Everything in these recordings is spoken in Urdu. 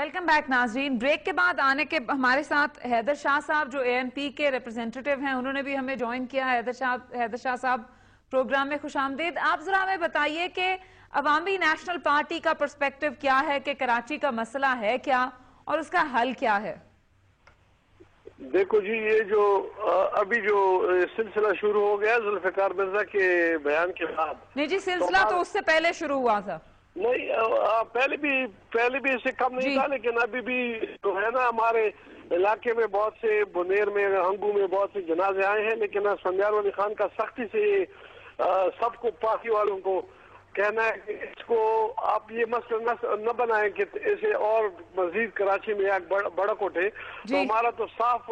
ویلکم بیک ناظرین. بریک کے بعد آنے کے ہمارے ساتھ حیدر شاہ صاحب جو اے ایم پی کے ریپرزینٹیٹیو ہیں, انہوں نے بھی ہمیں جوائن کیا. حیدر شاہ صاحب پروگرام میں خوش آمدید. آپ ذرا ہمیں بتائیے کہ عوامی نیشنل پارٹی کا پرسپیکٹو کیا ہے, کہ کراچی کا مسئلہ ہے کیا اور اس کا حل کیا ہے؟ دیکھو جی, یہ جو ابھی جو سلسلہ شروع ہو گیا ذوالفقار مرزا کے بیان کے بعد. نہیں جی, سلسلہ تو اس سے پہلے شروع ہوا تھا. نہیں, پہلے بھی اس سے کم نہیں تھا, لیکن ابھی بھی جو ہے نا ہمارے علاقے میں بہت سے, بنیر میں, ہنگو میں بہت سے جنازے آئے ہیں. لیکن اسفندیار ولی خان کا سختی سے سب کو, پارٹی والوں کو کہنا ہے کہ اس کو آپ یہ مسئلہ نہ بنائیں کہ اسے اور مزید کراچی میں ایک بڑک اٹھے. تو ہمارا تو صاف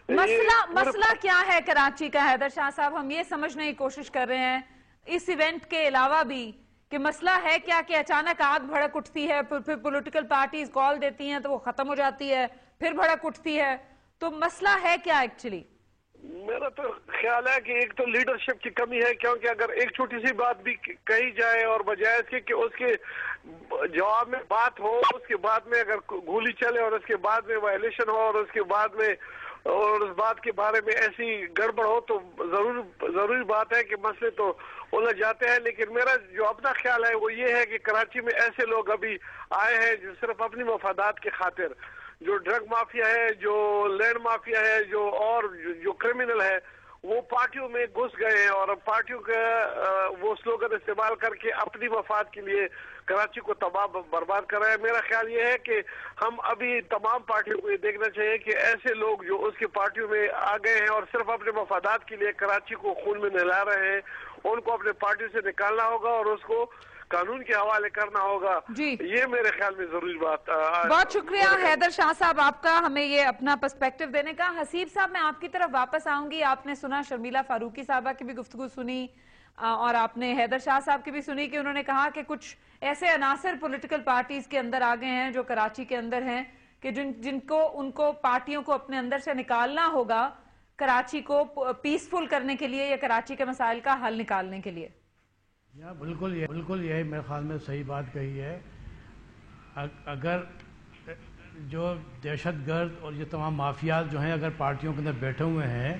مسئلہ کیا ہے کراچی کا حیدر شاہ صاحب؟ ہم یہ سمجھنے کی کوشش کر رہے ہیں اس ایونٹ کے علاوہ بھی کہ مسئلہ ہے کیا, کہ اچانک آگ بھڑک اٹھتی ہے, پھر پولیٹیکل پارٹیز کال دیتی ہیں تو وہ ختم ہو جاتی ہے, پھر بھڑک اٹھتی ہے. تو مسئلہ ہے کیا ایکچولی؟ میرا تو خیال ہے کہ ایک تو لیڈرشپ کی کمی ہے, کیونکہ اگر ایک چھوٹی سی بات بھی کہی جائے اور بجائے اس کے کہ اس کے جواب میں بات ہو, اس کے بعد میں اگر گولی چلے اور اس کے بعد میں وائلیشن ہو اور اس کے بعد میں اور اس بات کے بارے میں ایسی گڑبڑ ہو, تو ضروری بات ہے کہ مسئلے تو الجھ جاتے ہیں. لیکن میرا جو اپنا خیال ہے وہ یہ ہے کہ کراچی میں ایسے لوگ ابھی آئے ہیں جو صرف اپنی مفادات کی خاطر, جو ڈرگ مافیا ہے, جو لینڈ مافیا ہے, جو کرمنل ہے, وہ پارٹیوں میں گھس گئے ہیں اور پارٹیوں کا وہ سلوگن استعمال کر کے اپنی مفاد کے لیے کراچی کو تباہ برباد کر رہے ہیں. میرا خیال یہ ہے کہ ہم ابھی تمام پارٹیوں کو یہ دیکھنا چاہیے کہ ایسے لوگ جو اس کی پارٹیوں میں آ گئے ہیں اور صرف اپنے مفادات کے لیے کراچی کو خون میں نہلا رہے ہیں, ان کو اپنے پارٹی سے نکالنا ہوگا اور اس کو قانون کے حوالے کرنا ہوگا. یہ میرے خیال میں ضروری بات. بہت شکریہ حیدر شاہ صاحب آپ کا ہمیں یہ اپنا پرسپیکٹو دینے کا. حسیب صاحب, میں آپ کی طرف واپس آؤں گی. آپ نے سنا شرمیلا فاروقی صاحبہ کی بھی گفتگو سنی اور آپ نے حیدر شاہ صاحب کی بھی سنی کہ انہوں نے کہا کہ کچھ ایسے عناصر پولیٹیکل پارٹیز کے اندر آ گئے ہیں جو کراچی کے اندر ہیں کہ جن کو ان کو پارٹیوں کو اپنے اندر سے نکالنا ہوگا کراچی کو پیسفل کرنے کے لیے یا کراچی کے مسائل کا حل نکالنے کے لیے. بالکل یہی میرے خیال میں صحیح بات کہی ہے. اگر جو دہشت گرد اور یہ تمام مافیات جو ہیں اگر پارٹیوں کے اندر بیٹھے ہوئے ہیں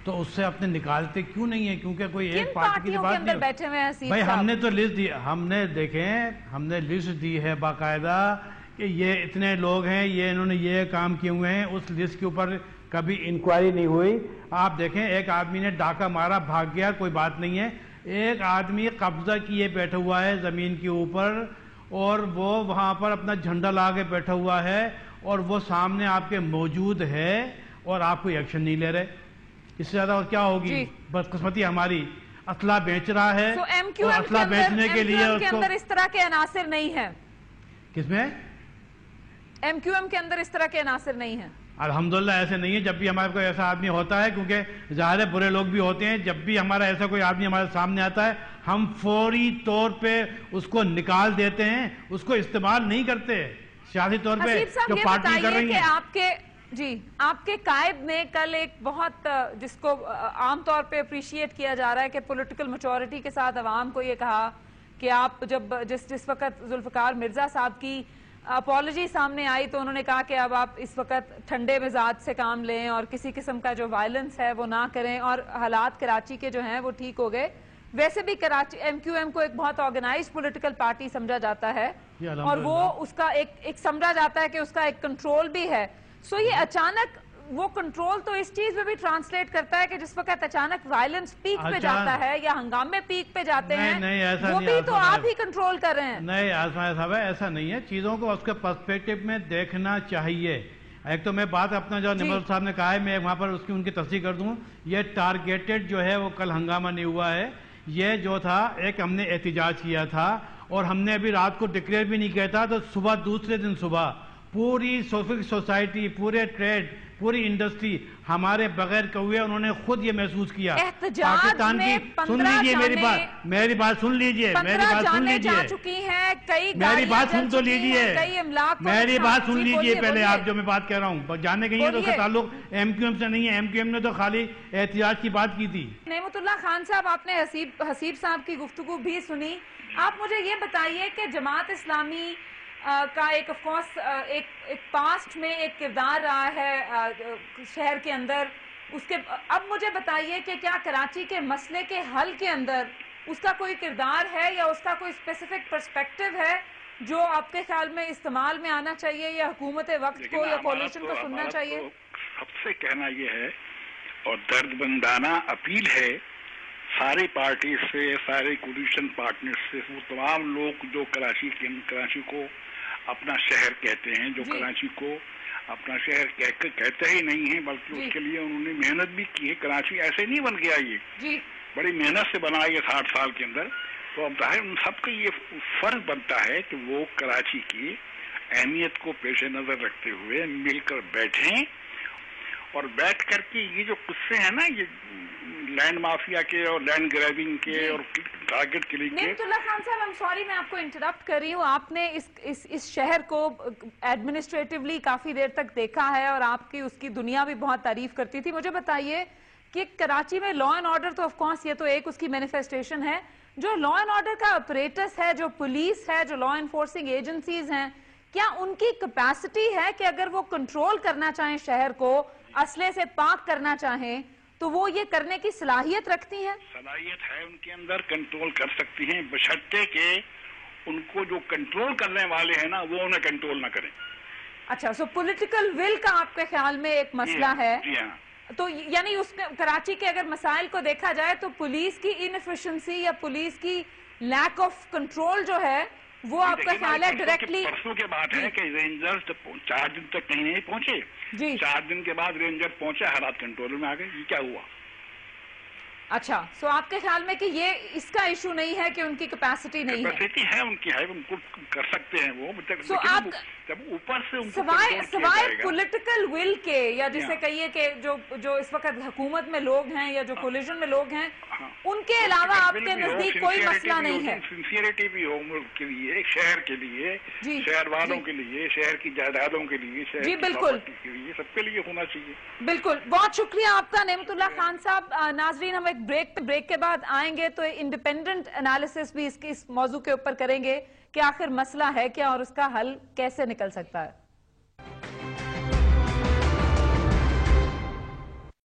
تو اس سے اپنے نکالتے کیوں نہیں ہیں؟ کیونکہ کوئی ایک پارٹی کی بات نہیں بیٹھے ہوئے ہیں بھائی. ہم نے تو لسٹ دی, ہم نے دیکھیں ہم نے لسٹ دی ہے باقاعدہ کہ یہ اتنے لوگ ہیں, یہ انہوں نے یہ کام کیے ہوئے ہیں. اس لسٹ کے اوپر کبھی انکوائری نہیں ہوئی. آپ دیکھیں ایک آدمی نے ڈاکہ مارا, بھاگ گیا, کوئی بات نہیں ہے. ایک آدمی قبضہ کیے بیٹھا ہوا ہے زمین کے اوپر اور وہ وہاں پر اپنا جھنڈا لا کے بیٹھا ہوا ہے اور وہ سامنے آپ کے موجود ہے اور آپ کوئی ایکشن نہیں لے رہے. اس سے زیادہ کیا ہوگی؟ بدقسمتی ہماری. اسلحہ بیچ رہا ہے اور اسلحہ بیچنے کے لیے اس طرح کے عناصر نہیں ہیں. کس میں؟ ایم کیو ایم کے اندر اس طرح کے عناصر نہیں ہیں. الحمدللہ ایسے نہیں ہے. جب بھی ہمارے کوئی ایسا آدمی ہوتا ہے, کیونکہ ظاہر برے لوگ بھی ہوتے ہیں, جب بھی ہمارا ایسا کوئی آدمی ہمارے سامنے آتا ہے ہم فوری طور پہ اس کو نکال دیتے ہیں, اس کو استعمال نہیں کرتے سیاسی طور پہ جو پارٹی کر رہی ہیں. آپ کے قائد نے کل ایک بہت جس کو عام طور پہ اپریشیٹ کیا جا رہا ہے کہ پولیٹیکل میچورٹی کے ساتھ عوام کو یہ کہا کہ آپ جب جس وقت ذوالفقار مرزا صاحب کی اپالوجی سامنے آئی تو انہوں نے کہا کہ اب آپ اس وقت ٹھنڈے مزاج سے کام لیں اور کسی قسم کا جو وائلنس ہے وہ نہ کریں, اور حالات کراچی کے جو ہیں وہ ٹھیک ہو گئے. ویسے بھی کراچی ایم کیو ایم کو ایک بہت آرگنائزڈ پولیٹیکل پارٹی سمجھا جاتا ہے اور وہ اس کا ایک سمجھا جاتا ہے کہ اس کا ایک کنٹرول بھی ہے. سو یہ اچانک وہ کنٹرول تو اس چیز میں بھی ٹرانسلیٹ کرتا ہے کہ جس وقت اچانک وائلنس پیک پہ جاتا ہے یا ہنگامے پیک پہ جاتے ہیں وہ بھی تو آپ ہی کنٹرول کر رہے ہیں. نہیں آسماء صاحب, ایسا نہیں ہے. چیزوں کو اس کے پرسپیکٹو میں دیکھنا چاہیے. ایک تو میں بات اپنا جو نمبر صاحب نے کہا ہے میں وہاں پر ان کی تصدیق کر دوں. یہ ٹارگیٹڈ جو ہے وہ کل ہنگامہ نہیں ہوا ہے. یہ جو تھا ایک ہم نے احتجاج کیا تھا اور ہم نے ابھی رات کو ڈکلیئر بھی نہیں کیا تھا, تو صبح دوسرے دن صبح پوری سوسائٹی, پورے ٹریڈ, پوری انڈسٹری ہمارے بغیر ہوئے انہوں نے خود یہ محسوس کیا. پاکستان کی سن لیجئے میری بات سن لیجئے پہلے. آپ جو میں بات کہہ رہا ہوں جانے گئی ہیں تو اس کا تعلق ایم کیو ایم سے نہیں ہے. ایم کیو ایم نے تو خالی احتجاج کی بات کی تھی. نعمت اللہ خان صاحب, آپ نے حسیب صاحب کی گفتگو بھی سنی. آپ مجھے یہ بتائیے کہ جماعت اسلامی کا ایک آف کورس ایک پاسٹ میں ایک کردار رہا ہے شہر کے اندر. اس کے اب مجھے بتائیے کہ کیا کراچی کے مسئلے کے حل کے اندر اس کا کوئی کردار ہے یا اس کا کوئی اسپیسیفک پرسپیکٹو ہے جو آپ کے خیال میں استعمال میں آنا چاہیے, یا حکومت وقت کو یا کولیشن کو سننا چاہیے؟ سب سے کہنا یہ ہے اور درد مندانہ اپیل ہے ساری پارٹی سے, سارے کولیشن پارٹنر سے, وہ تمام لوگ جو کراچی کو اپنا شہر کہتے ہیں, جو کراچی کو اپنا شہر کہتے ہی نہیں ہیں بلکہ اس کے لیے انہوں نے محنت بھی کی ہے. کراچی ایسے نہیں بن گیا, یہ بڑی محنت سے بنا یہ 60 سال کے اندر. تو اب ظاہر ان سب کا یہ فرض بنتا ہے کہ وہ کراچی کی اہمیت کو پیش نظر رکھتے ہوئے مل کر بیٹھیں اور بیٹھ کر کے یہ جو قصے ہیں نا, یہ لینڈ مافیا کے اور لینڈ گریبنگ کے اور ٹارگٹ کے لیے. نعمت اللہ خان صاحب, I'm sorry میں آپ کو انٹرپٹ کر رہی ہوں. آپ نے اس شہر کو ایڈمنسٹریٹولی کافی دیر تک دیکھا ہے اور آپ کی اس کی دنیا بھی بہت تعریف کرتی تھی. مجھے بتائیے کہ کراچی میں لا اینڈ آرڈر تو آف کورس یہ تو ایک اس کی مینیفیسٹیشن ہے, جو لا اینڈ آرڈر کا اپریٹس ہے, جو پولیس ہے, جو لا انفورسنگ ایجنسیز ہیں, کیا ان کی کیپیسٹی ہے کہ اگر وہ کنٹرول کرنا چاہیں شہر کو, اسلحے سے پاک کرنا چاہیں, تو وہ یہ کرنے کی صلاحیت رکھتی ہیں؟ صلاحیت ہے ان کے اندر, کنٹرول کر سکتی ہیں بشرطے کہ ان کو جو کنٹرول کرنے والے ہیں نا وہ انہیں کنٹرول نہ کریں. اچھا, سو پولیٹیکل ول کا آپ کے خیال میں ایک مسئلہ ہے. جی ہاں. تو یعنی اس کراچی کے اگر مسائل کو دیکھا جائے تو پولیس کی انفیشنسی یا پولیس کی لیک آف کنٹرول جو ہے وہ آپ کا خیال ہے ڈائریکٹلی. پرسوں کے بات ہے کہ رینجرز 4 دن تک کہیں نہیں پہنچے, 4 دن کے بعد رینجر پہنچے, حالات کنٹرول میں آ گئے. یہ کیا ہوا؟ اچھا, سو آپ کے خیال میں کہ یہ اس کا ایشو نہیں ہے کہ ان کی کیپیسٹی نہیں ہے؟ کیپیسٹی ہے ان کی, ہے ان کو کر سکتے ہیں وہ. سو آپ جب اوپر سے سوائے پولیٹیکل ول کے, یا جسے کہیے کہ جو اس وقت حکومت میں لوگ ہیں یا جو کولیشن میں لوگ ہیں, ان کے علاوہ آپ کے نزدیک کوئی مسئلہ نہیں ہے؟ سنسیئرٹی بھی ہو ملک کے لیے, شہر کے لیے, شہر والوں کے لیے, شہر کی جائیدادوں کے لیے, شہر کی پراپرٹی کے لیے, سب کے لیے ہونا چاہیے. بالکل, بہت شکریہ آپ کا نعمت اللہ خان صاحب. ناظرین, ہم ایک بریک کے بعد آئیں گے تو انڈیپینڈنٹ انالیسس بھی اس موضوع کے اوپر کریں گے کہ آخر مسئلہ ہے کیا اور اس کا حل کیسے نکل سکتا ہے.